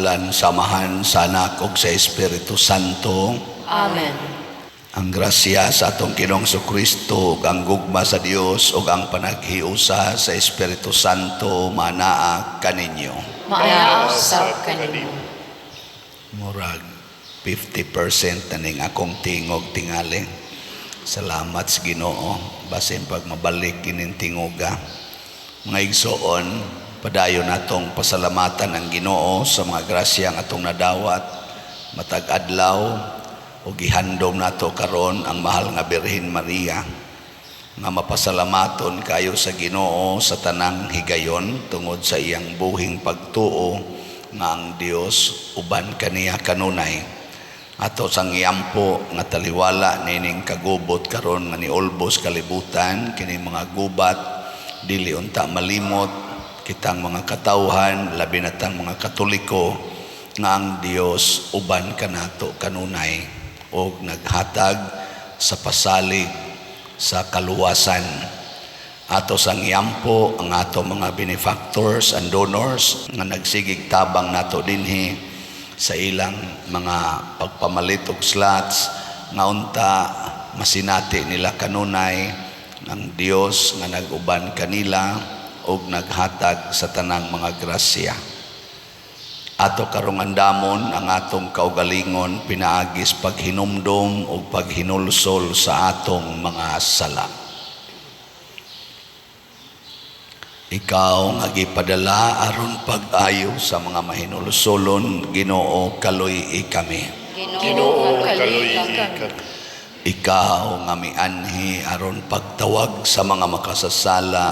ngalan samahan sa Anak ug sa Espiritu Santo. Amen. Ang grasya sa atong Ginoong Kristo ug ang gugma sa Dios ug ang panaghiusa sa Espiritu Santo manaa kaninyo. Maayaw sa kanimo. Murag 50% na ning akong tingog tingali. Salamat sa Ginoo basin pag mabalik kining tingoga. Mga igsoon, padayon natong pasalamatan ang Ginoo sa mga grasya nga atong nadawat matag adlaw ug gihandom nato karon ang mahal nga Birhen Maria nga mapasalamaton kayo sa Ginoo sa tanang higayon tungod sa iyang buhing pagtuo nga ang Dios uban kaniya kanunay. Ato sang iyampo nga taliwala nining kagubot karon nga niulbos kalibutan kini mga gubat dili unta malimot kitang mga katawhan labi na tang mga Katoliko nga ang Dios uban kanato kanunay o naghatag sa pasalig sa kaluwasan. Ato sang iyampo ang ato mga benefactors and donors nga nagsigig tabang nato dinhi sa ilang mga pagpamalit og slots nga unta masinati nila kanunay ng Dios nga naguban kanila ug naghatag sa tanang mga grasya. Ato karong andamon ang atong kaugalingon pinaagis paghinumdom ug paghinulsol sa atong mga sala. Ikaw nga gipadala aron pag-ayo sa mga mahinulsolon, Ginoo kaluy kami. Ginoo kaluy kami. Ikaw nga mianhi aron pagtawag sa mga makasasala,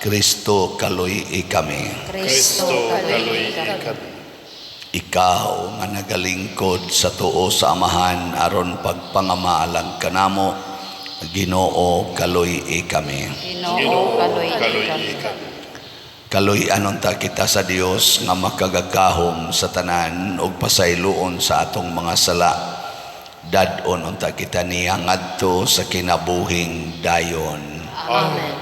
Kristo kaluy kami. Kristo kaluy kami. Ikaw nga nagalingkod sa tuo sa Amahan aron pagpangamaalang kanamo, Ginoo kaluy kami. Ginoo kaluy kami. Kaluy anunta kita sa Dios nga makagagahom sa tanan ug pasayloon sa atong mga sala. Dadon unta kita niya ngadto sa kinabuhing dayon. Amen.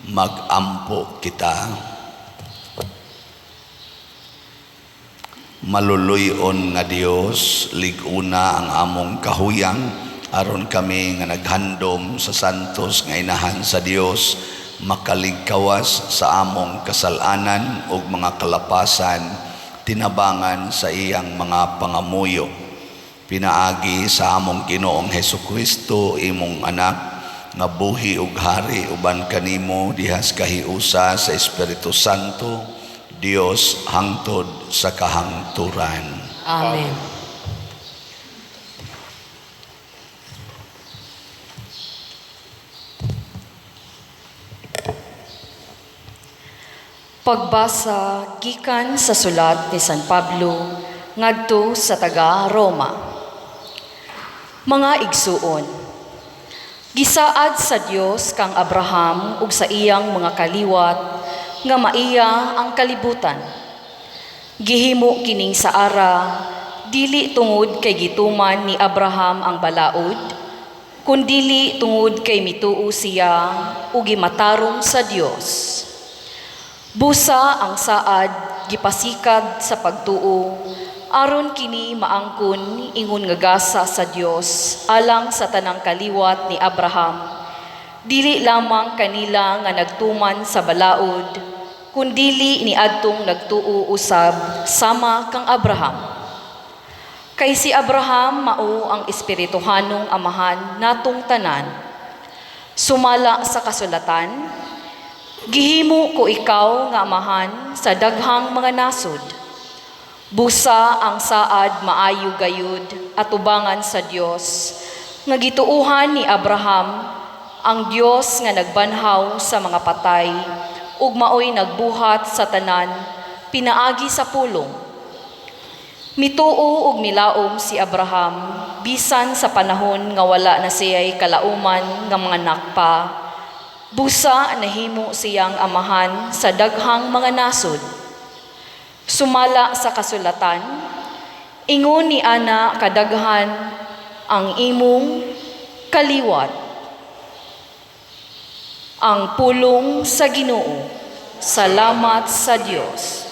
Magampo kita. Maluluyon nga Dios, liguna ang among kahuyang aron kami nga naghandom sa santos nga inahan sa Dios makaligkawas sa among kasalanan ug mga kalapasan tinabangan sa iyang mga pangamuyo. Pinaagi sa among Ginoong Hesukristo imong anak nga buhi ug hari uban kanimo dihas kahiusa sa Espiritu Santo, Dios hangtod sa kahangturan. Amen. Pagbasa gikan sa sulat ni San Pablo ngadto sa taga Roma. Mga igsuon, gisaad sa Dios kang Abraham ug sa iyang mga kaliwat nga maiya ang kalibutan. Gihimo kining Sara dili tungod kay gituman ni Abraham ang balaod, kundili tungod kay mituo siya ug gimatarong sa Dios. Busa ang saad gipasikad sa pagtuo aron kini maangkon ingon nga gasa sa Dios alang sa tanang kaliwat ni Abraham. Dili lamang kanila nga nagtuman sa balaod, kundili niadtong nagtuo usab sama kang Abraham. Kay si Abraham mao ang espirituhanong amahan natong tanan. Sumala sa kasulatan, gihimo ko ikaw nga amahan sa daghang mga nasod. Busa ang saad maayo gayud at ubangan sa Dios nga gituuhan ni Abraham ang Dios nga nagbanhaw sa mga patay ug maoy nagbuhat sa tanan pinaagi sa pulong. Mituo ug milaom si Abraham bisan sa panahon nga wala na siya'y kalauman nga mga nakpa. Busa nahimo siyang amahan sa daghang mga nasod. Sumala sa kasulatan, ingon ni ana kadaghan ang imong kaliwat. Ang pulong sa Ginoo. Salamat sa Dios.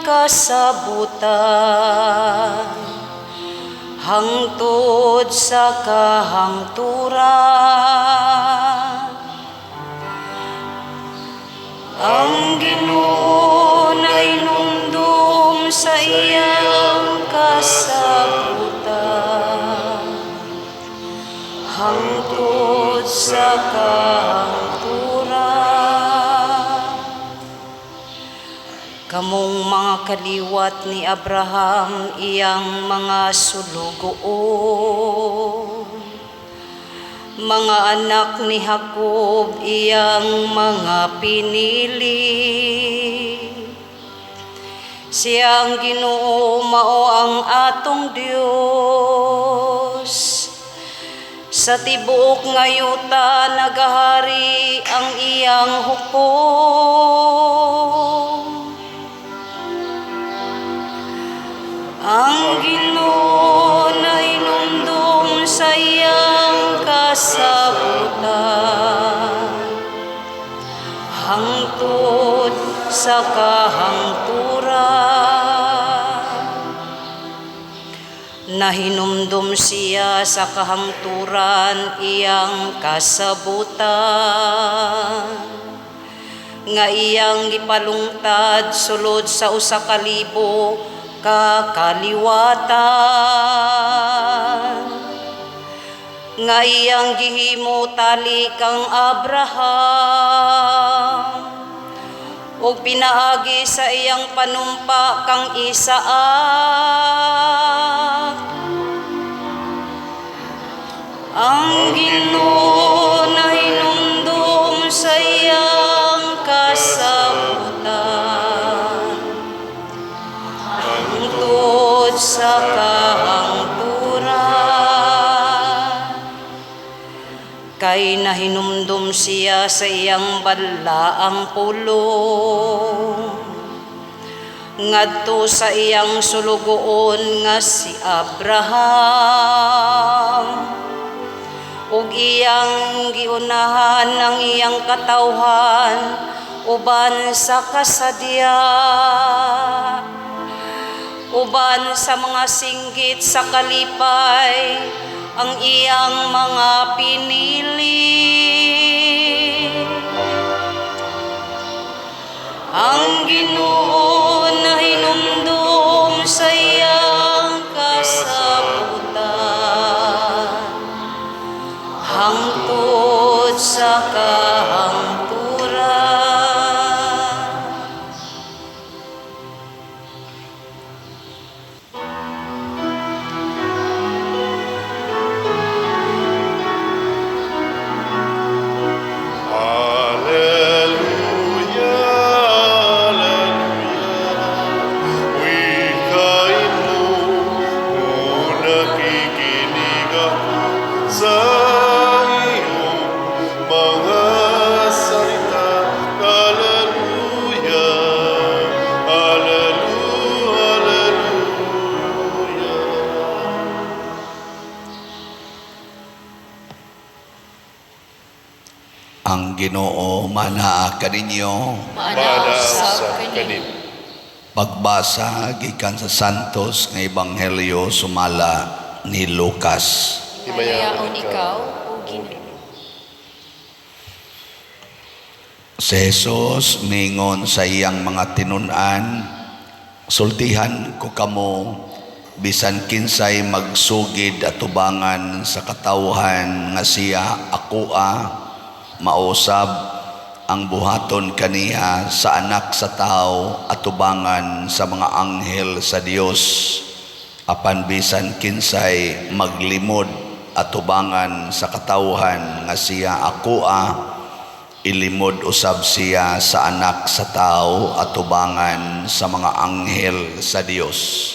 kasabutan, hangtod sa kahangturan. Ang Ginoo na'y numdum sa iyang kasabutan, hangtod sa kahangturan. Kamong mga kaliwat ni Abraham, iyang mga sulugoon, mga anak ni Jacob, iyang mga pinili. Siyang Ginoo mao ang atong Dios. Sa tibuok nga yuta nagahari ang iyang hukom. Ang Ginoo na hinumdum sa iyang kasabutan, hangtod sa kahangturan. Nahinumdum siya sa kahangturan iyang kasabutan, nga iyang gipalungtad sulod sa usa ka libo kakaliwatan, nga iyang gihimo tali kang Abraham, ug pinaagi sa iyang panumpa kang Isaac. Ang Ginoo na hinumdum sa iyang kasabutan, hangtod sa kahangturan. Kay nahinumdum siya sa iyang balaang pulong, ngadto sa iyang sulugoon nga si Abraham, ug iyang giunahan ang iyang katawhan uban sa kasadya, uban sa mga singgit sa kalipay ang iyang mga pinili. Ang Ginoo na hinumdum sa iyang kasabutan, hangtod sa kahangturan. Ang Ginoo manaa kaninyo. Manasab kanin. Pagbasa gikan sa Santos nga Ebanghelyo sumala ni Lucas. Himayaon ikaw, o Ginoo. Si Jesus mingon sa iyang mga tinun-an, sultihan ko kamo bisan kinsay magsugid at tubangan sa katawhan nga siya akoa, mausab ang buhaton kaniya sa anak sa tao at tubangan sa mga anghel sa Dios, apan bisan kinsay maglimod at tubangan sa katawhan nga siya akoa, ilimod usab siya sa anak sa tao at tubangan sa mga anghel sa Dios.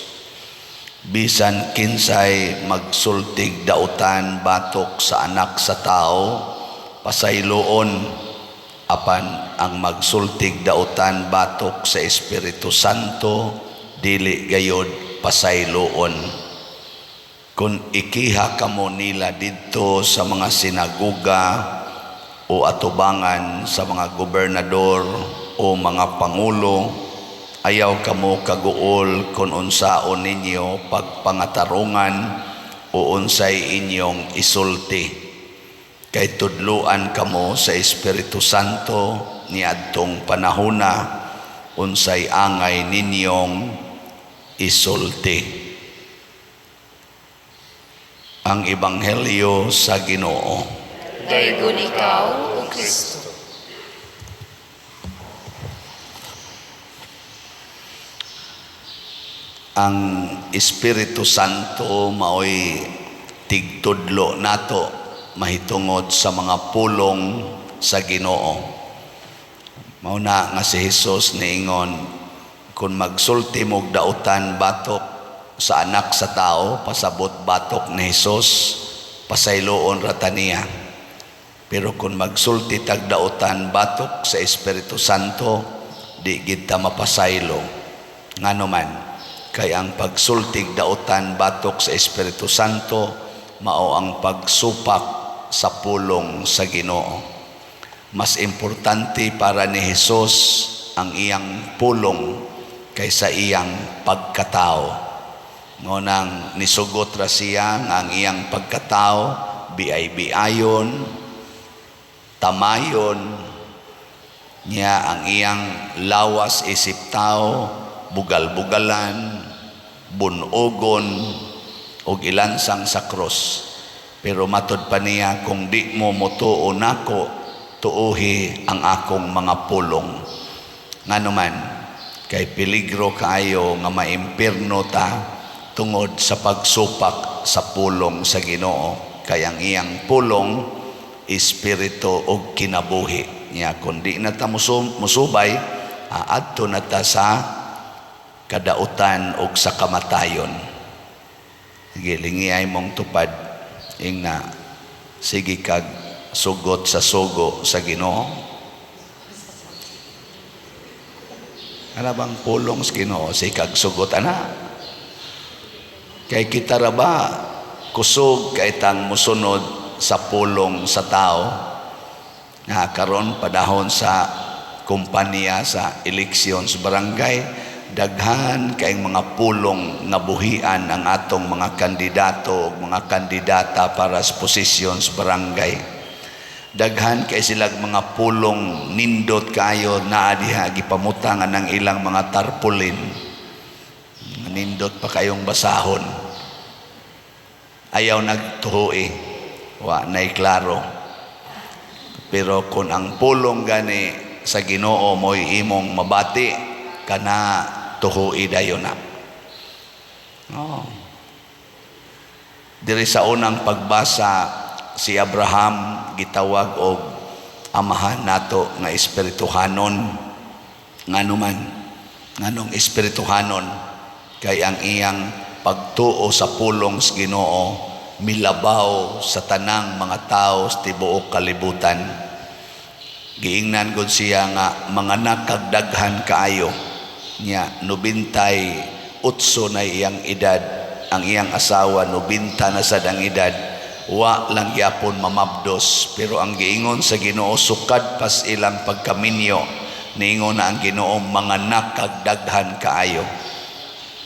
Bisan kinsay magsultig dautan batok sa anak sa tao, pasayloon, apan ang magsultig dautan batok sa Espiritu Santo, dili gayod pasayloon. Kung ikiha kamo nila didto sa mga sinagoga o atubangan sa mga gobernador o mga pangulo, Ayaw kamo kaguol kung unsaon ninyo pagpangatarungan o unsay inyong isulti. Kay tudluan kamo sa Espiritu Santo niadtong panahona unsay angay ninyong isulti. Ang Ebanghelyo sa Ginoo. Daygon ikaw, O Kristo. Ang Espiritu Santo maoy tigtudlo nato mahitungod sa mga pulong sa Ginoo. Mauna nga si Jesus niingon, kung magsulti mog dautan batok sa anak sa tao, pasabot batok ni Jesus, pasayloon rata niya. Pero kung magsulti tag dautan batok sa Espiritu Santo, di gid ta mapasaylo. Ngano man, kay ang pagsultig dautan batok sa Espiritu Santo mao ang pagsupak sa pulong sa Ginoo. Mas importante para ni Jesus ang iyang pulong kaysa iyang pagkatao. Ngunang nisugot ra siya nga ang iyang pagkatao biay-biayon, tamayon niya, ang iyang lawas isip tao, bugal-bugalan, bunogon o ilansang sa cross. Pero matod pa niya, kung di mo motuo nako, tuuhi ang akong mga pulong. Ngano man, kay peligro kaayo nga maimpirno ta tungod sa pagsupak sa pulong sa Ginoo. Kay ang iyang pulong espiritu o kinabuhi niya. Kung di na ta musubay, aadto na ta sa kadautan o sa kamatayon. Sige, lingiay mong tupad ing na sige kag sugot sa sugo sa Ginoo. Ano bang pulong sa Ginoo? Sige kag sugot ana. Kay kita ra ba kusog kay tang musunod sa pulong sa tao nga karon padahon sa kumpanya sa eleksyon sa barangay, daghan kayong mga pulong nga buhian ang atong mga kandidato o mga kandidata para sa posisyon sa barangay. Daghan kay silang mga pulong nindot kayo na diha gipamutangan ng ilang mga tarpaulin. Nindot pa kayong basahon. Ayaw nagtuhoi, wa nay klaro. Pero kung ang pulong gani sa Ginoo mo'y imong mabati, kana tuhui dayon na. Oh. Diri sa unang pagbasa, si Abraham gitawag og amahan nato nga espirituhanon. Nganuman, nganong espirituhanon, kay ang iyang pagtuo sa pulong sa Ginoo milabaw sa tanang mga tao sa tibuok kalibutan. Giingnan gud siya nga mga nakagdaghan kaayo niya, 98 na iyang edad, ang iyang asawa 90 na sad ang edad, wa lang gyapon mamabdos. Pero ang giingon sa Ginoo, sukad pas ilang pagkaminyo, niingon na ang Ginoo mga nakagdaghan kaayo.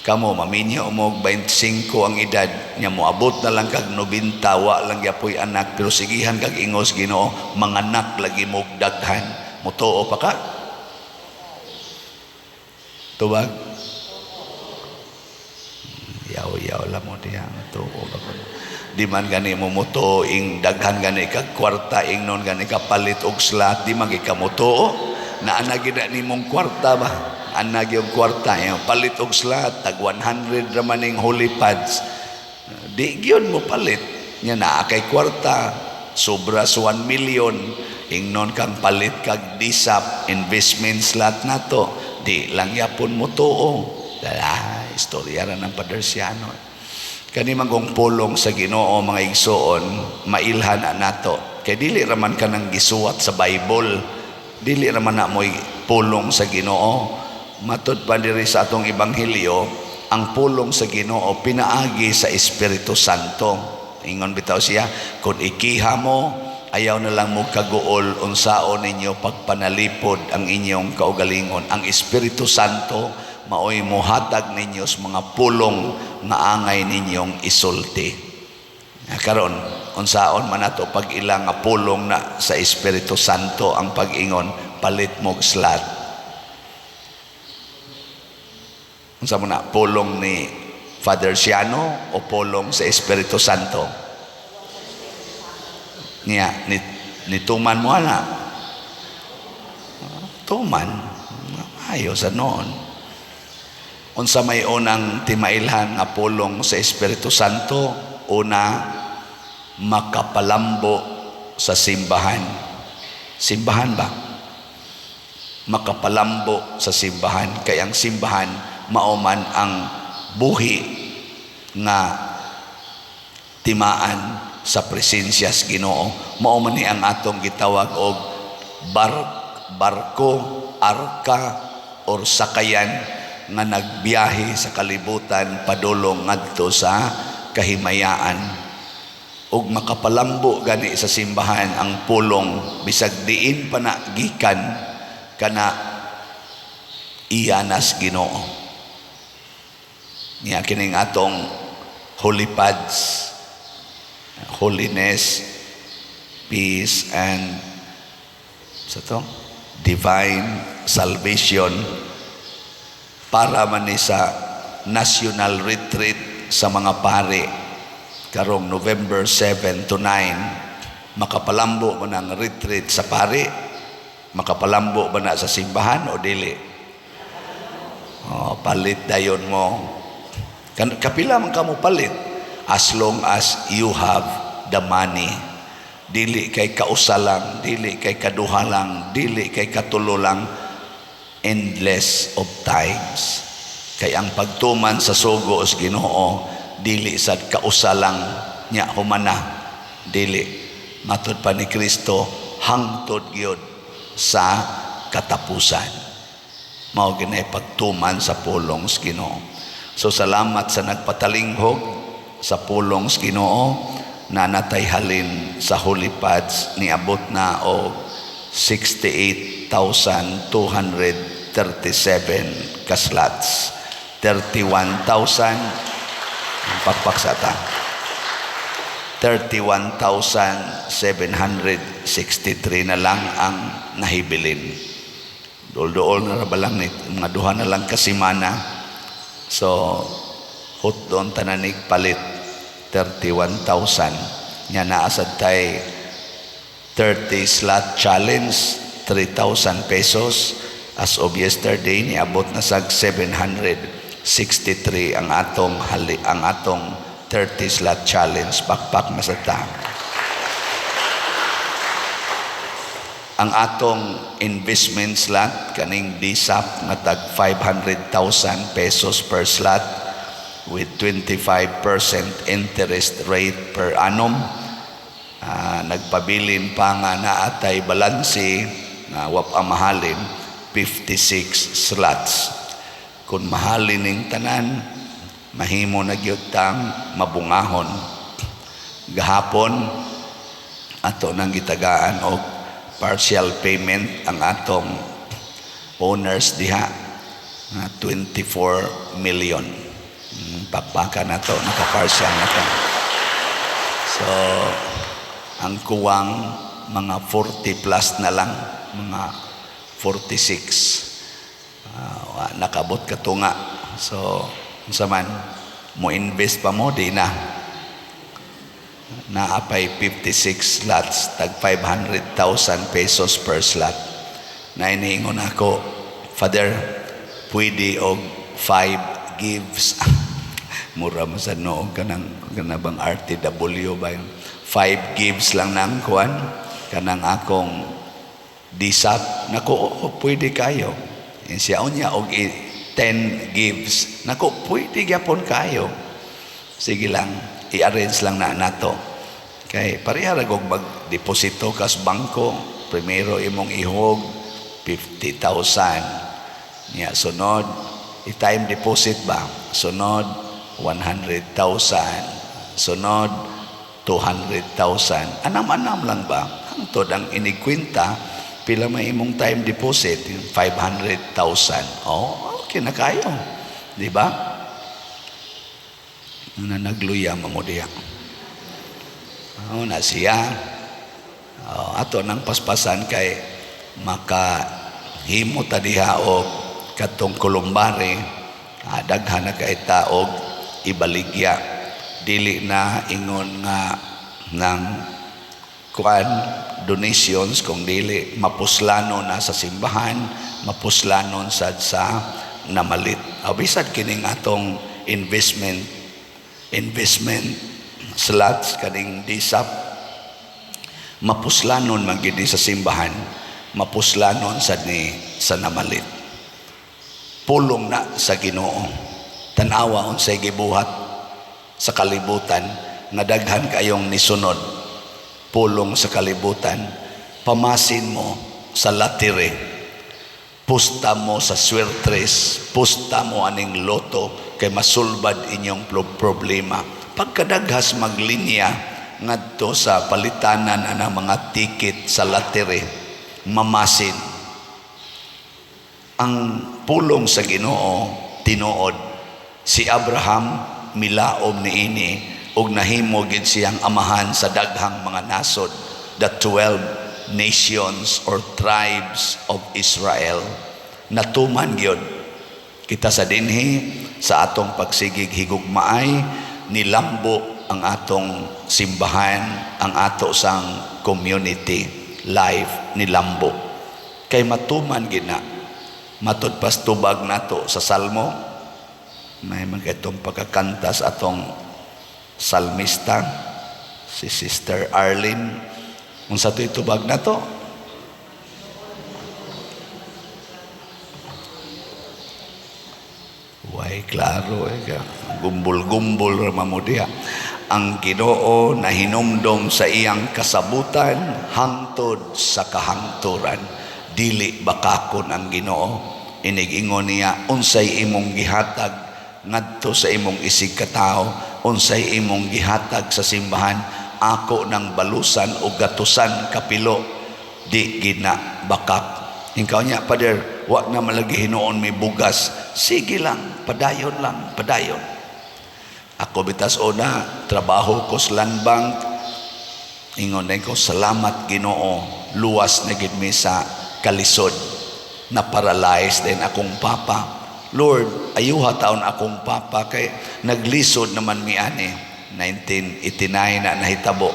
Kamo maminyo mo 25 ang edad nya, moabot na lang kag 90, wa lang gyapoy anak, pero sigihan kag ingos Ginoo mga anak lagi mo daghan. Mutuo pa ka? Tubag? Yaw lang mo diya. Tuo ba ko? Di man gani mo mutuo ing daghan gani kag kwarta, ing non gani kapalit og slot, di man gikamutuo na anagid ni mong kwarta ba? Anag yung kwarta, yung palit og slot, tag 100 raman ning holy pads. Di gyud mo palit. Nya na kay kwarta, sobra sa 1 million, ingnon kang palit kag disap investment slot nato. Di lang yapon mo tuo. Istorya ra ng Padersiano. Kani magong pulong sa Ginoo mga igsoon, mailhan na nato. Kay dili raman ka nang gisuwat sa Bible. Dili raman na mo'y pulong sa Ginoo. Matod pa diri sa atong ebanghelyo, ang pulong sa Ginoo pinaagi sa Espiritu Santo. Ingon bitaw siya, kung ikiha mo, ayaw na lang mo kaguol unsaon ninyo pagpanalipod ang inyong kaugalingon. Ang Espiritu Santo maoy mohatag ninyo sa mga pulong nga angay ninyong isulti. Karon unsaon man nato pag ilang nga pulong na sa Espiritu Santo ang pag-ingon palit mo slot. Unsa mo na pulong ni Father Siano o pulong sa Espiritu Santo? Niya ni tuman mo na. Tuman ayo sa noon. Unsa may unang timailhan nga pulong sa Espiritu Santo? Una, makapalambo sa simbahan. Simbahan ba? Makapalambo sa simbahan. Kaya ang simbahan, mauman ang buhi nga timaan sa presensya sa Ginoo. Mauman ni ang atong gitawag og barko, arka, or sakayan nga nagbiyahe sa kalibutan padulong ngadto sa kahimayaan. Ug makapalambo gani sa simbahan ang pulong bisag diin pa na gikan kana iyanas Ginoo. Niya kining atong holy pads, holiness, peace, and sa to divine salvation para man ni sa national retreat sa mga pari karong November 7 to 9. Makapalambo man ang retreat sa pari, makapalambo ba na sa simbahan o dili? Palit dayon mo. Kapila man ka mo palit as long as you have the money. Dili kay kausa lang, dili kay kaduha lang, dili kay katulo lang, endless of times. Kay ang pagtuman sa sugo sa Ginoo dili sad kausa lang nya humana, dili matud pa ni Kristo hangtod gyud sa katapusan. Mao ginay pagtuman sa pulong sa Ginoo. So salamat sa nagpatalinghog sa pulong sa Ginoo na natay halin sa holy pads ni abot na og 68,237 ka slots. 31,000 pagpaksata. 31,763 na lang ang nahibilin. Dool-dool na rabalang ni mga duha na lang kasimana. So hot doon tananig palit 31,000. Nya naasad tay 30 slot challenge 3,000 pesos. As of yesterday niabot na sag 763 ang atong 30 slot challenge pakpak masata. Ang atong investment slot kaning DSAP nga tag 500,000 pesos per slot with 25% interest rate per annum. Nagpabilin pa nga naatay balansi nga wap mahalin 56 slots. Kung mahalin ning tanan, mahimo na gyud tang mabungahon. Gahapon ato nang gitagaan og partial payment ang atong owners diha na 24 million. Pakpaka na to, naka-partial na to. So ang kuwang mga 40 plus na lang, mga 46. Nakabot ka tunga. So unsa man mo invest pa mo di na naapay 56 slots tag 500,000 pesos per slot. Na iniingon ako, Father, pwede og 5 gives. Mura mo sa noong kanabang RTW ba yung 5 gives lang nang kuan kanang akong DSAP. Nako, pwede kayo. Siya unya og 10 gives. Nako, pwede gyapon kayo. Sige lang, i-arrange lang na nato. Kay pareha ra og mag-deposito kas bangko. Primero imong ihog 50,000. Nya sunod, i-time deposit ba? Sunod 100,000. Sunod 200,000. Anam-anam lang ba? Hangtod ang inikwenta, pila may imong time deposit, 500,000. Oh, okay na kayo. Di ba? Na nagluya mo diya. Na siya. Ato nang paspasan kay makahimo ta diha og katong kulumbari, daghan na kay taog ibaligya, dili na ingon nga ng kuan donations, kung dili mapuslano na sa simbahan, mapuslanon sad sa namalit. Bisad kining atong investment slots kaning disap, mapuslanon man gid sa simbahan, mapuslanon sad ni sa namalit. Pulong na sa Ginoo. Tanawa unsay gibuhat sa kalibutan nga daghan kayong nisunod. Pulong sa kalibutan, pamasin mo sa latire, pusta mo sa swertres, pusta mo aning loto kay masulbad inyong problema. Pagkadaghas maglinya ngadto sa palitanan anang mga ticket sa latire, mamasin. Ang pulong sa Ginoo tinuod, si Abraham milaom niini ug nahimo gid siyang amahan sa daghang mga nasod, the 12 nations or tribes of Israel. Natuman gyud kita sa dinhi sa atong pagsigig higugmaay, nilambo ang atong simbahan, ang ato sang community life nilambo. Kay matuman gid na matud pas tubag nato sa salmo, may magitong pagkakanta sa atong salmista si Sister Arlene. Unsa to itubag nato? Way klaro gumbol-gumbol ra mamudiha. Ang Ginoo na hinumdom sa iyang kasabutan hangtod sa kahangturan, dili bakakon ang Ginoo. Inig-ingon niya, unsay imong gihatag ngadto sa imong isig katao, unsay imong gihatag sa simbahan, ako nang balusan o gatusan kapilo, di gina bakak. Ikaw niya, Pader, wag na malagi hinuon may bugas, sige lang, padayon lang, padayon. Ako bitas una, trabaho ko sa land bank, ingon na ko, salamat Ginoo, luwas na gid mi sa kalisod, na paralyzed din akong papa. Lord, ayuha taon akong papa kay naglisod naman mi ani. 1989 na nahitabo.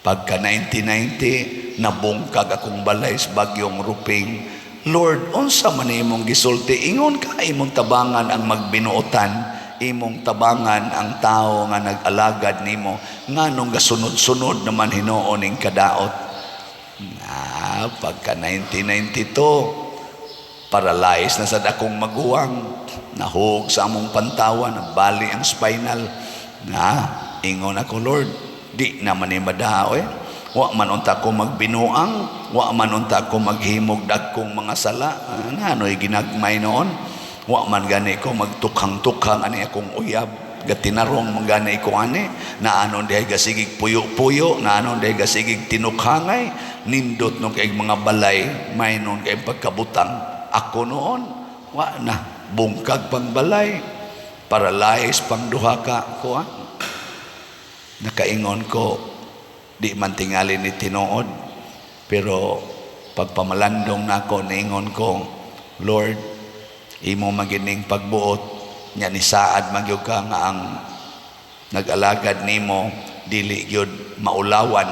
Pagka 1990 nabungkag akong balay sa bagyong Ruping. Lord, unsa man imong gisulti? Ingon ka imong tabangan ang magbinuotan, imong tabangan ang tao nga nag-alagad nimo, nganong gasunod-sunod naman hinuon ning kadaot. Pagka 1992 paralyzed na sad akong maguwang, nahug sa among pantawa, nabali ang spinal. Ingon ako, Lord, di naman ni madaoy, wa man unta ko magbinuang, wa man unta ko maghimog dagkong mga sala, ano'y ginagmay noon, wa man gani ko magtukhang-tukhang ani akong uyab, gatinarong manggani ko ani, na anon dihay gasigig puyo-puyo, na anon dihay gasigig tinukhangay, nindot nung kay mga balay, may nun kay pagkabutang. Ako noon, wa na, bungkag pang balay, paralyzed pang duha ka ko. Nakaingon ko, di man tingali ni tinuod, pero pagpamalandong nako, naingon ko, Lord, imo magining pagbuot, nya ni saad magyud ka nga ang nag-alagad nimo, dili gyud maulawan,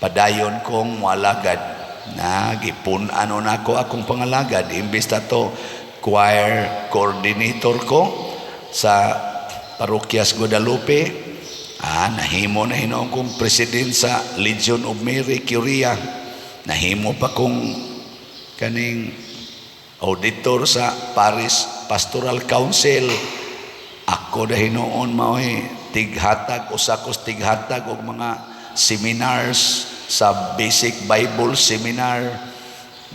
padayon kong mualagad, na gipun ano nako akong pangalagad, imbes na to choir coordinator ko sa Parokyas Guadalupe, nahimo na hinoon kong president sa Legion of Mary Curia, nahimo pa kong kaning auditor sa Paris Pastoral Council. Ako na hinoon mao'y tighatag, usakos tighatag og mga seminars sa Basic Bible Seminar,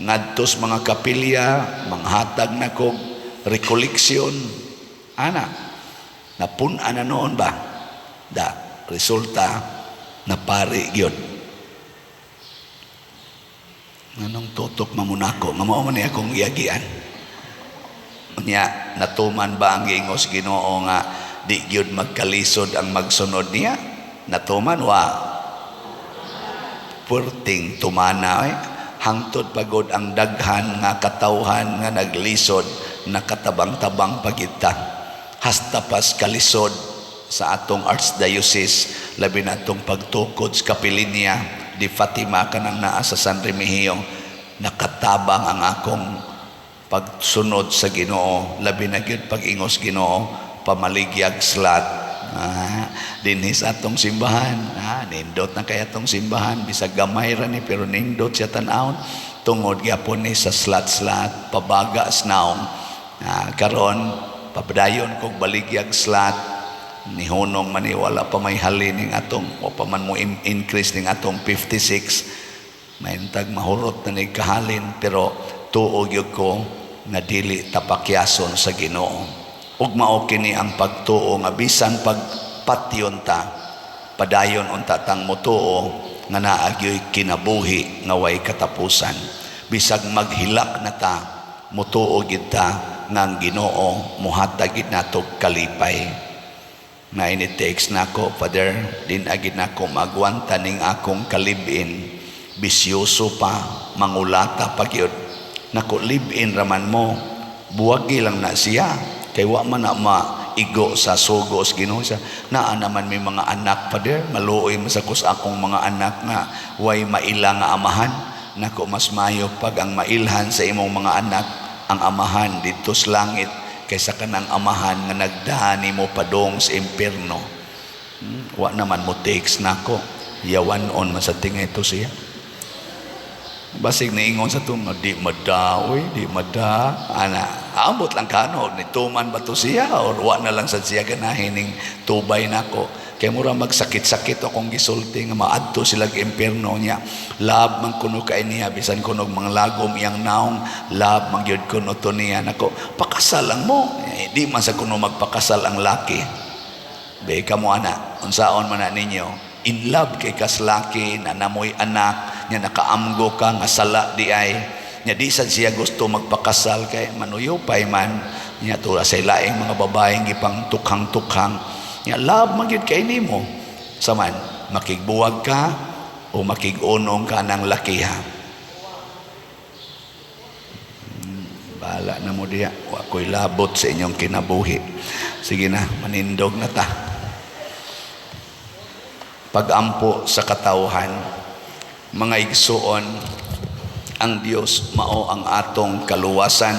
ngadtos mga kapilya, manghatag na kog recollection. Napun-an na noon ba? Resulta, napari yun. Anong tutok mamunako? Nga mao man akong iyagian. Nya natuman ba ang giingos Ginoo nga di gyud magkalisod ang magsunod niya? Natuman wa purting tumana hangtod pagod ang daghan nga katawhan nga naglisod nakatabang-tabang pagita hasta pas kalisod sa atong archdiocese labi na atong pagtukod sa Kapilinya di Fatima kanang naa sa San Remigio nakatabang ang akong pagsunod sa Ginoo labi na gyud pag-ingos Ginoo pamaligyag slat dinhi sa atong simbahan nindot na kay atong simbahan bisag gamay ra ni pero nindot siya tan-awon tungod gyapon ni sa slat-slat pabaga snaong karon papadayon kog baligyag slat ni hunong man wala pa may halin ning atong o pa man mo increase ning atong 56 maintag mahurot na ni kahalin pero tuog yun ko nga dili tapakyason sa Ginoo ug mao kini ang pagtuo nga bisan pagpatyon ta padayon unta tang motuo nga naa gyoy kinabuhi nga way katapusan bisag maghilak na ta motuo gid ta nga ang Ginoo muhatag gid nato kalipay na ini text nako Father din agid nako magwanta ning akong kalibin bisyoso pa mangulata pa gyud nako live-in raman mo buwagi lang na siya kay wa man na maigo sa sugos Ginoo siya naa naman may mga anak Father maluoy masakos akong mga anak nga way maila nga amahan nako mas mayo pag ang mailhan sa imong mga anak ang amahan dito sa langit kaysa kanang amahan nga nagdaan nimo padong sa impierno wa naman mo takes nako yawanon man sa tingay to siya basig niingon sa tong di madaoy di mada ana ambot lang kano nituman ba to siya or wa na lang sad siya ganahin ning tubay nako kay mura magsakit-sakit akong gisulti nga maadto sila sa impierno niya lab man kuno kay niya bisan kuno mga lagom iyang naong lab man gyud kuno to niya nako pakasal lang mo di man sa kuno magpakasal ang laki be kamo ana unsaon man na ninyo in love kay kas laki na namoy anak nya nakaamgo ka nga sala di ay nya di sad siya gusto magpakasal kay manuyopay man nya tura sa laing mga babaeng gipang tukhang-tukhang nya love man gyud kay nimo saman makigbuwag ka o makigunong ka ng lakiha bala na mo diya wa ko'y labot sa inyong kinabuhi sige na manindog na ta pagampo sa katawhan mga igsuon ang Dios mao ang atong kaluwasan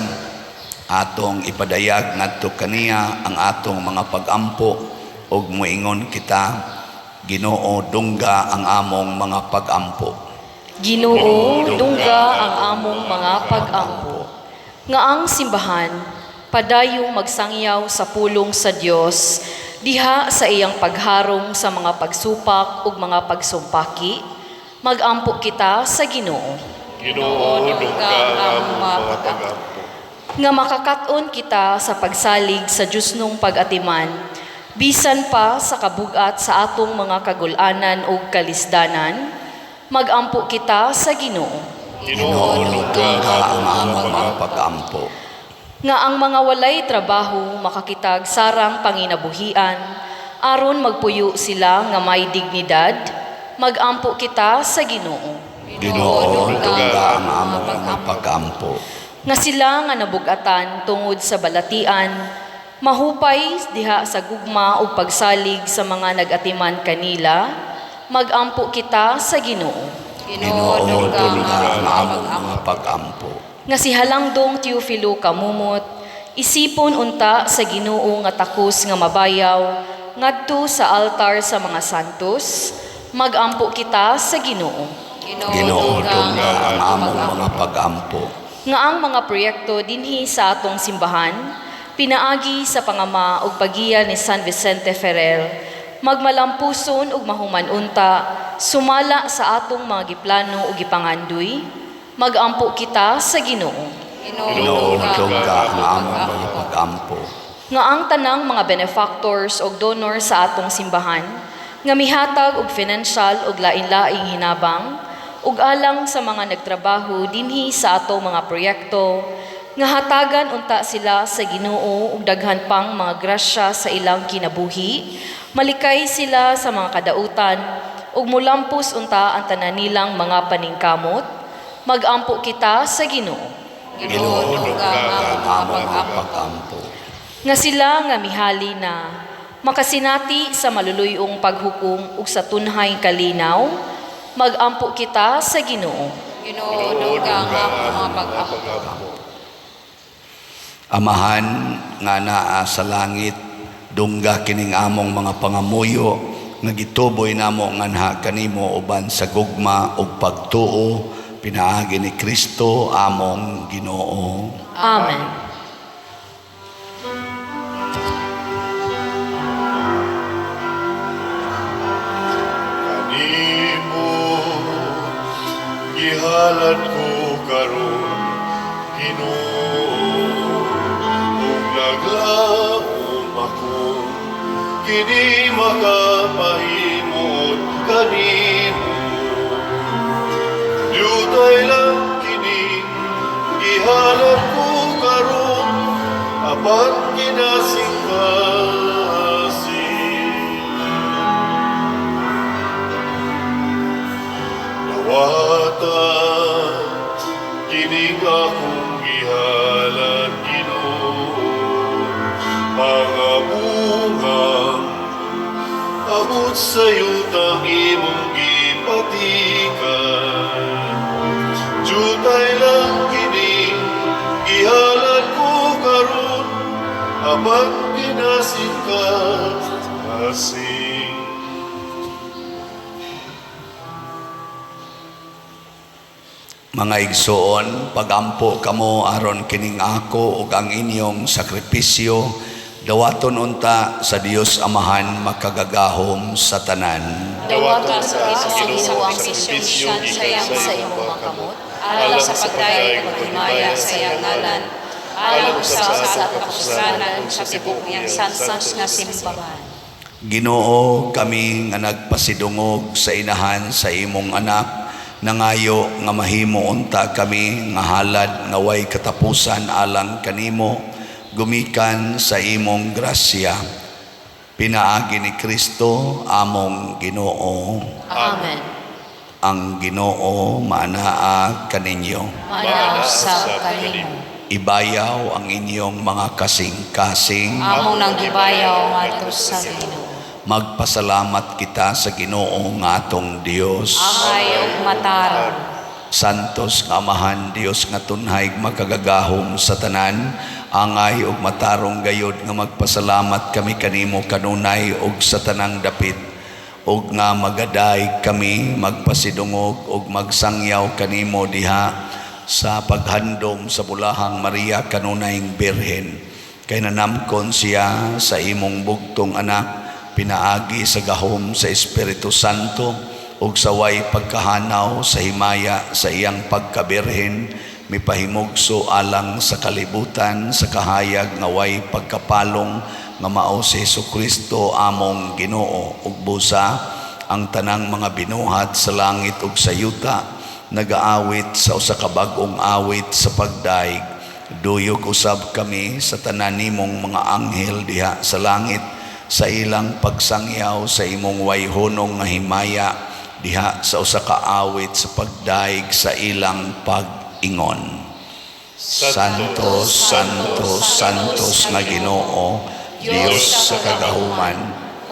atong ipadayag ngadto kaniya ang atong mga pagampo ug moingon kita Ginoo dungga ang among mga pagampo Ginoo dungga ang among mga pagampo nga ang simbahan padayong magsangyaw sa pulong sa Dios diha sa iyang pagharong sa mga pagsupak ug mga pagsumpaki magampo kita sa Ginoo. Ginoo dungga ang mga pagampo Nga makakaton kita sa pagsalig sa Dios nung pag-atiman bisan pa sa kabugat sa atong mga kagulanan ug kalisdanan magampo kita sa Ginoo. Ginoo dungga ang among mga pagampo Nga ang mga walay trabaho makakitag sarang panginabuhian aron magpuyo sila nga may dignidad magampo kita sa Ginoo. Ginoo dungga ang among mga pagampo Nga sila nga nabugatan tungod sa balatian mahupay diha sa gugma ug pagsalig sa mga nagatiman kanila magampo kita sa Ginoo. Ginoo dungga ang among mga pagampo Nga si Halangdong Teofilo Kamumot isipon unta sa Ginoo nga takos nga mabayaw ngadto sa altar sa mga santos magampo kita sa Ginoo. Ginoo dungga ang among mga pagampo Nga ang mga proyekto dinhi sa atong simbahan pinaagi sa pangama ug pagiya ni San Vicente Ferrer magmalampuson ug mahuman unta sumala sa atong mga giplano ug gipangandoy magampo kita sa Ginoo. Ginoo dungga ang among mga pagampo Nga ang tanang mga benefactors ug donor sa atong simbahan nga mihatag og financial ug lain-laing hinabang ug alang sa mga nagtrabaho dinhi sa atong mga proyekto nga hatagan unta sila sa Ginoo ug daghan pang mga grasya sa ilang kinabuhi, malikay sila sa mga kadautan ug mulampos unta ang tanan nilang mga paningkamot. Magampo kita sa Ginoo. Ginoo, dugang among pag-ampo. Nga sila nga mihali na makasinati sa maluluyong paghukom ug sa tunhay kalinaw, magampo kita sa Ginoo. Ginoo, dugang among pag-ampo. Amahan nga naa sa langit, dungga kining among mga pangamuyo, nga gituboy namo nganha kanimo uban sa gugma ug pagtuo, pinaagi ni Kristo among Ginoo. Amen. Kanimo gihalad ko karon, Ginoo, ug naglaom ako, kini makapahimot kanimo. Yutay lang kini gihalad ko karon, apan kinasingkasing. Nawatan kining akong gihalad, Ginoo, mga bungang abot sa yutang imong gipatikan. Jutay lang kini gihalad ko karon, apan kinasingkasing. Mga igsoon, pagampo kamo aron kining ako ug ang inyong sakripisyo, dawaton unta sa Dios Amahan makagagahom sa tanan. Dawaton sa Ginoo ang sisyon sayang sa imong mga kamot, alang sa pagdayeg ug himaya sa iyang ngalan, alang sa kapusanan sa tibok niyang sansas nga simbahan. Ginoo, kami nga nagpasidungog sa inahan sa imong anak, nangayo nga mahimo unta kami nga halad nga way katapusan alang kanimo, gumikan sa imong grasya. Pinaagi ni Kristo among Ginoo. Amen. Ang Ginoo maanaa kaninyo. Manaw sa kanimo. Ibayaw ang inyong mga kasing-kasing. Among nang gibayaw ngadto sa Ginoo. Magpasalamat kita sa Ginoo nga atong Dios. Angay ug mataron. Santos nga Amahan Dios nga tunhay makagagahom sa tanan, angay ug matarong gayod nga magpasalamat kami kanimo kanunay ug sa tanang dapit, ug nga magaday kami magpasidungog ug magsangyaw kanimo diha sa paghandom sa bulahang Maria kanunayng Birhen, kay nanamkon siya sa imong bugtong anak, pinaagi sa gahom sa Espiritu Santo ug sa way pagkahanaw sa himaya sa iyang pagkabirhen, mipahimugso alang sa kalibutan sa kahayag nga way pagkapalong nga mao si Jesucristo among Ginoo, ug busa ang tanang mga binuhat sa langit ug sa yuta nagaawit sa usa ka bag-ong awit sa pagdaig. Duyog usab kami sa tanan nimong mga anghel diha sa langit sa ilang pagsangyaw sa imong wayhonong nga himaya diha sa usa ka awit sa pagdaig sa ilang pag-ingon. Santos, Santos, Santos nga Ginoo, Dios sa kagahuman,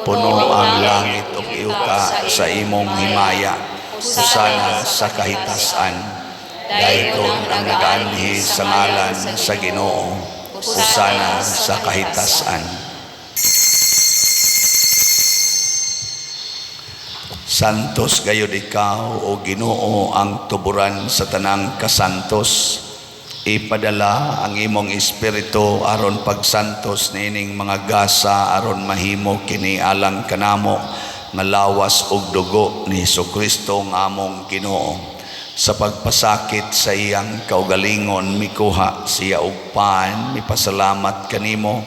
puno ang langit ug yuta sa imong himaya, husana sa kahitasan. Dayton ang nagaanhi sa ngalan sa Ginoo, husana sa kahitasan. Santos gayud ikaw o Ginoo ang tuburan sa tanang kasantos. Ipadala ang imong espiritu aron pagsantos niining mga gasa aron mahimo kini alang kanamo nga lawas ug dugo ni Jesucristo nga among Ginoo. Sa pagpasakit sa iyang kaugalingon mikuha siya og paan, mipasalamat kanimo,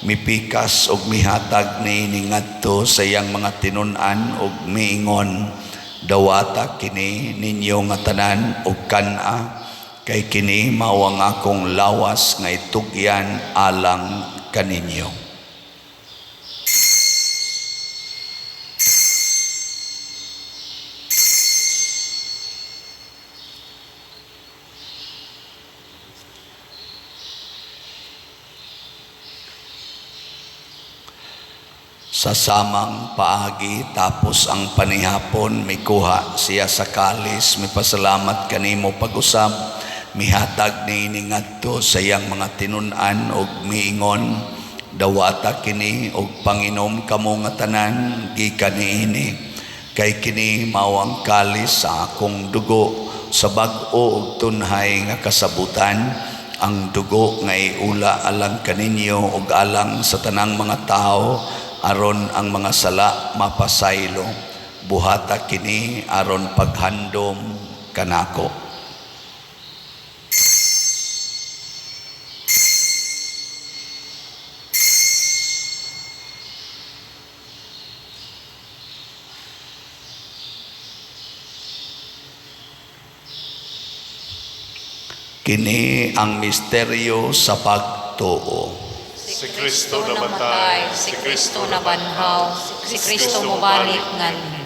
mipikas og mihatag niini ngadto sa iyang mga tinun-an ug miingon, dawata kini ninyo nga tanan og kana Kay kini mao ang akong lawas nga itugyan alang kaninyo. Sa samang paagi tapos ang panihapon mikuha siya sa kalis, mipasalamat kanimo pag-usab, mihatag niini ngadto sa iyang mga tinun-an og miingon, dawata kini og panginom kamo nga tanan gikan niini, kay kini mao ang kalis sa akong dugo sa bag-o og tunhay nga kasabutan, ang dugo nga iula alang kaninyo og alang sa tanang mga tao, aron ang mga sala mapasaylo. Buhata kini aron paghandom kanako. Kini ang misteryo sa pagtuo. Si Kristo namatay, si Kristo nabanhaw, si Kristo mubalik nganhi.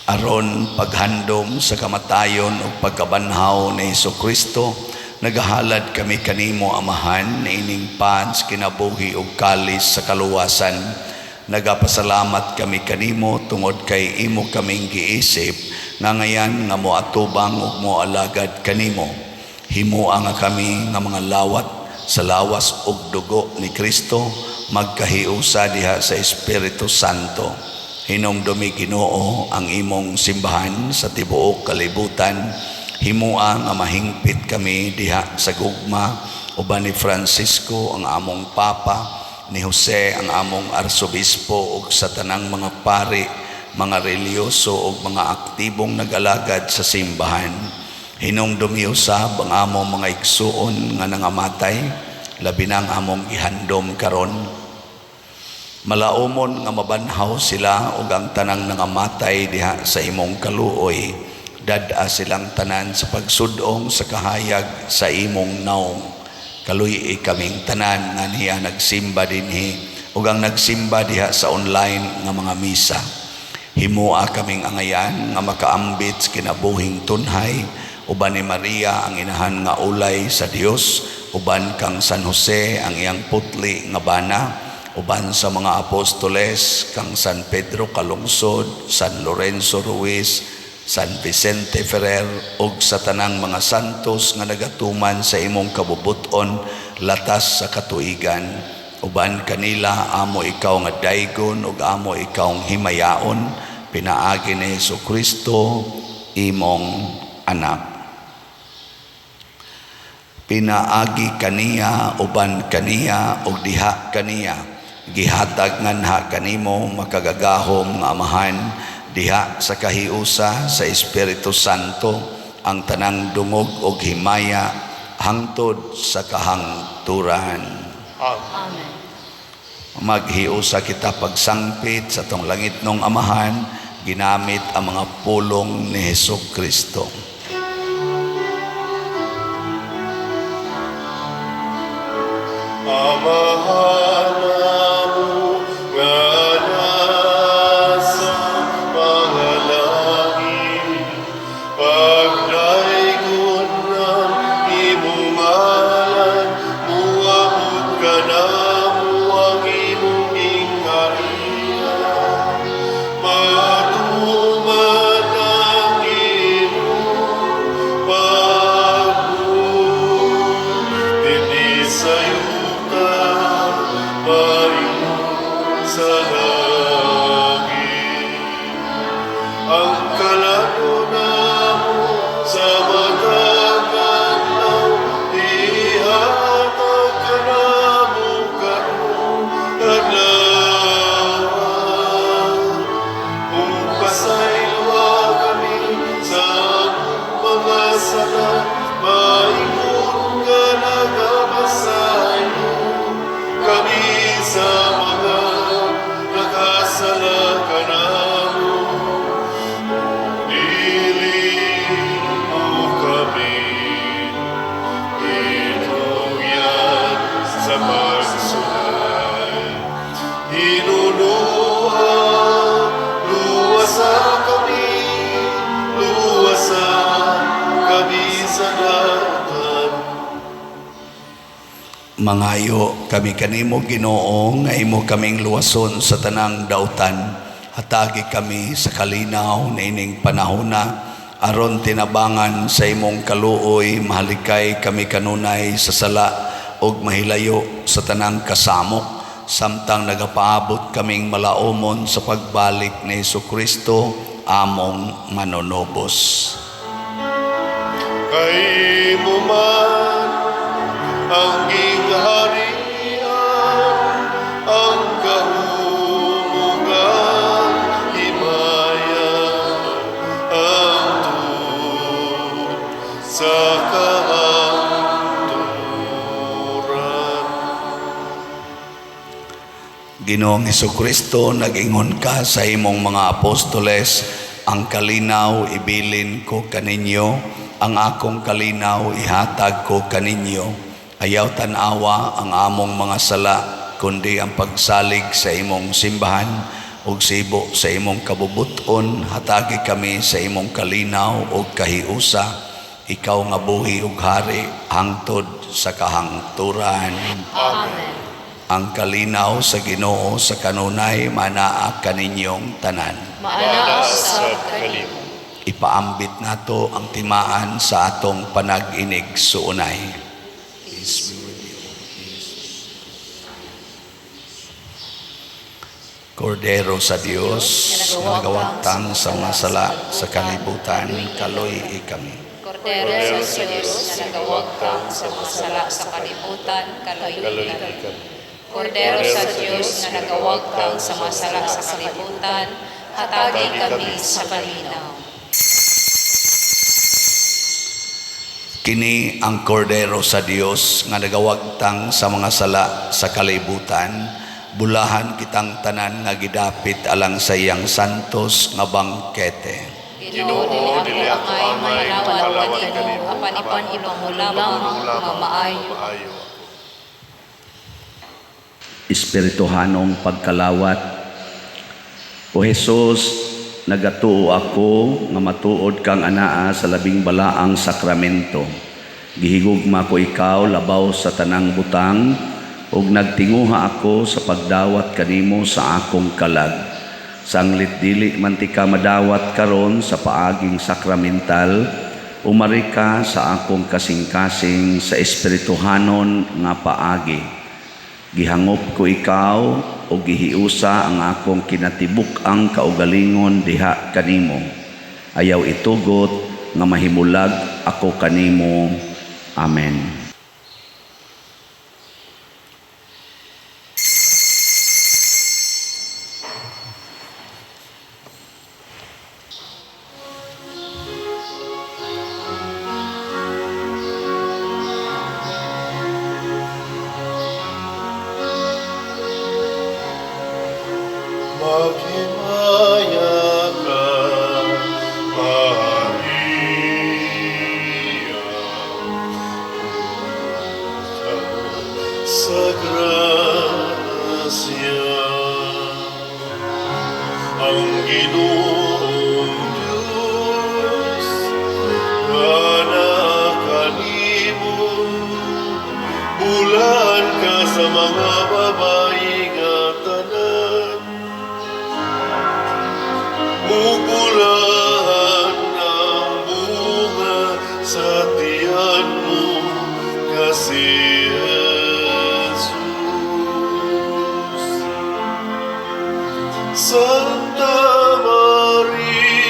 Aron paghandom sa kamatayon o pagkabanhaw ni Jesucristo, nagahalad kami kanimo amahan ining pans kinabuhi og kalis sa kaluwasan. Nagapasalamat kami kanimo tungod kay imo kaming giisip nga ngayan nga moatubang ug moalagad kanimo. Himua nga kami nga mga lawat sa lawas ug dugo ni Kristo, magkahiusa diha sa Espiritu Santo. Hinumdumi Ginoo ang imong simbahan sa tibuok kalibutan. Himua nga mahingpit kami diha sa gugma, uban ni Francisco ang among Papa, ni Jose ang among Arsobispo ug sa tanang mga pari, mga reliyoso ug mga aktibong nagalagad sa simbahan. Hinumdumi usab ang among mga igsuon nga nangamatay, labi nang among ihandom karon. Malaumon nga mabanhaw sila ug ang tanang nangamatay diha sa imong kaluoy, dad-a silang tanan sa pagsudong sa kahayag sa imong naong. Kaluy kaming tanan nga niya nagsimba dinhi ug ang nagsimba diha sa online nga mga misa. Himua kaming angayan nga makaambit sa kinabuhing tunhay, uban ni Maria ang inahan nga ulay sa Dios, uban kang San Jose ang iyang putli nga bana, uban sa mga apostoles kang San Pedro Kalungsod, San Lorenzo Ruiz, San Vicente Ferrer ug sa tanang mga santos nga nagatuman sa imong kabubuton latas sa katuigan. Uban kanila amo ikaw nga daygon ug amo ikaw nga himayaon, pinaagi ni Jesucristo imong anak. Pinaagi kaniya uban kaniya ug diha kaniya, gihatag nganha kanimo makagagahom nga amahan, diha sa kahiusa sa Espiritu Santo ang tanang dungog ug himaya hangtod sa kahangturan. Amen. Maghiusa kita pagsangpit sa tong langit nung amahan, ginamit ang mga pulong ni Jesucristo. Amahan mo nga nasa mga langit, pagdaygon ng imong ngalan, muabot ka na mo ang imong ingarian. Matuman ang imong pagbuot, hindi sa'yo sa langit. Ang kalano na mo sa magagalaw, ihatag ka na mo karong adlawan. Pasaylo kami sa mga sala, maingon nga nagapasaylo kami sa mga Mangayo kami kanimo Ginoo nga imo kaming luwason sa tanang dautan. Hatagi kami sa kalinaw na ining panahona aron tinabangan sa imong kaluoy, mahalikay kami kanunay sa sala ug mahilayo sa tanang kasamok samtang nagapaabot kaming malaumon sa pagbalik ni Jesucristo among manonobos. Kay mo man ang gingharian, ang kahulugan, himayan, ang tuon sa kahangturan. Ginoong Jesucristo, nag-ingon ka sa imong mga apostoles, ang kalinaw ibilin ko kaninyo, ang akong kalinaw ihatag ko kaninyo. Ayaw tanawa ang among mga sala, kundi ang pagsalig sa imong simbahan ug sibo sa imong kabubuton. Hatagi kami sa imong kalinaw ug kahiusa, ikaw nga buhi ug hari hangtod sa kahangturan. Amen. Ang kalinaw sa Ginoo sa kanunay manaa kaninyong tanan. Maana sa kalim. Ipaambit nato ang timaan sa atong panag-inig suunay. Kordero sa Dios, nga nagawagtang sa mga sala sa kalibutan, kaloy kami. Kordero sa Diyos na nagawagtang sa mga sala sa kalibutan, kaloy kami. Kordero sa Diyos na nagawagtang sa mga sala sa kalibutan, hatagi kami sa kalinaw. Kini ang kordero sa Dios nga nagawagtang sa mga sala sa kalibutan. Bulahan kitang tanan nga gidapit alang sa iyang santos nga bangkete. Ginoo dili ako amay makalawat kanimo, apan ibang lamang mamaayo. Espirituhanong pagkalawat. O Jesus, nagatuo ako nga matuod kang anaa sa labing balaang sakramento. Gihigugma ko ikaw labaw sa tanang butang ug nagtinguha ako sa pagdawat kanimo sa akong kalag. Sanglit dili man ti ka madawat karon sa paaging sakramental, umari ka sa akong kasing-kasing sa espirituhanon nga paagi. Gihangop ko ikaw o gihiusa ang akong kinatibuk ang kaugalingon diha kanimo. Ayaw itugot nga mahimulag ako kanimo. Amen. Maghimaya ka, Maria, sa grasya. Ang Ginoong Diyos, anak kanimo, bulan ka sa mga babae nga tanan. Mugulahan ang bunga sa tiyan mo kasi Jesus. Santa Maria,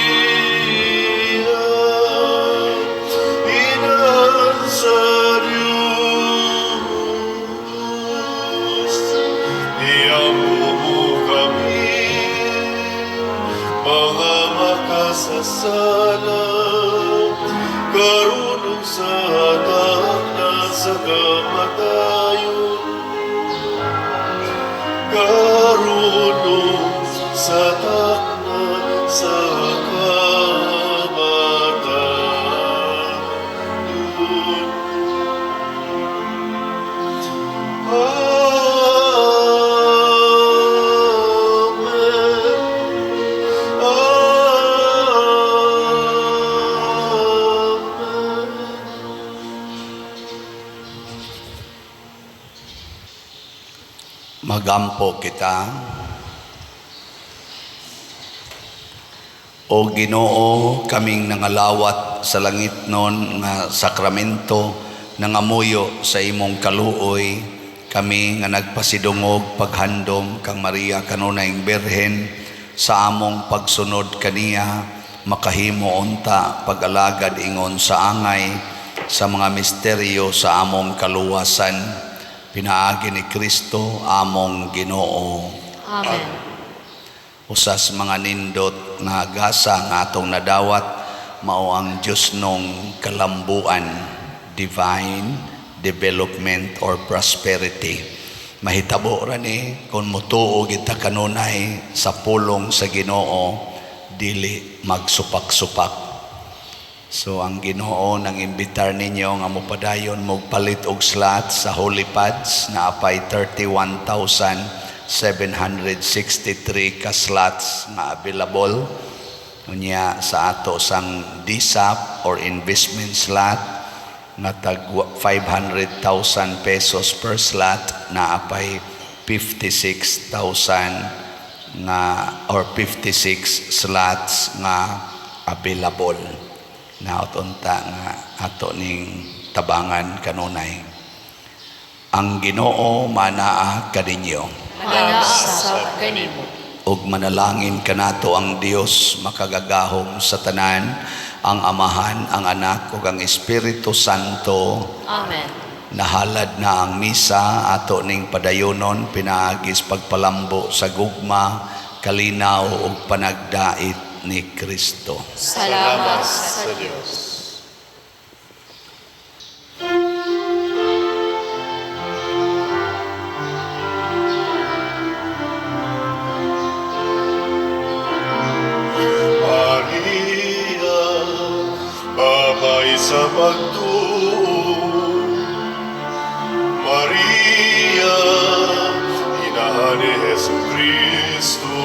Ina sa Diyos, iampo mo kami mga makasasala, karunong sa hatak na sa kamatayon, karunong sa hatak na sa kamatayon. Magampo kita. O Ginoo, kaming nangalawat sa langit nun nga sakramento nangamuyo sa imong kaluoy, kami nga nagpasidungog paghandom kang Maria kanunayng Birhen sa among pagsunod kaniya, makahimo unta pag-alagad ingon sa angay sa mga misteryo sa among kaluwasan. Pinaagi ni Kristo among Ginoo. Amen. Usas mga nindot nga gasa nga atong nadawat, mao ang Diyos nung kalambuan, divine development or prosperity. Mahitabo ra ni kung mutuo kita kanunay sa pulong sa Ginoo, dili magsupak-supak. So ang Ginoo nang imbitar ninyo nga mopadayon mogpalit og slot sa Holy Pads na apay 31,763 ka slots nga available. Unya sa ato sang DSAP or investment slot nga tag 500,000 pesos per slot na apay 56,000 nga or 56 slots nga available. Nautunta nga ato ning tabangan kanunay. Ang Ginoo manaa kadinyo. Manasa kanimo. Ug manalangin kanato ang Dios makagagahom sa tanan, ang Amahan, ang Anak ug ang Espiritu Santo. Amen. Nahalad na ang misa ato ning padayonon, pinaagis pagpalambo sa gugma, kalinaw ug panagdait ni Kristo. Salamat sa Diyos. Maria, babay sa pagtuo. Maria, inahan ni Jesucristo,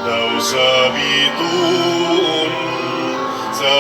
daw sa bituon sa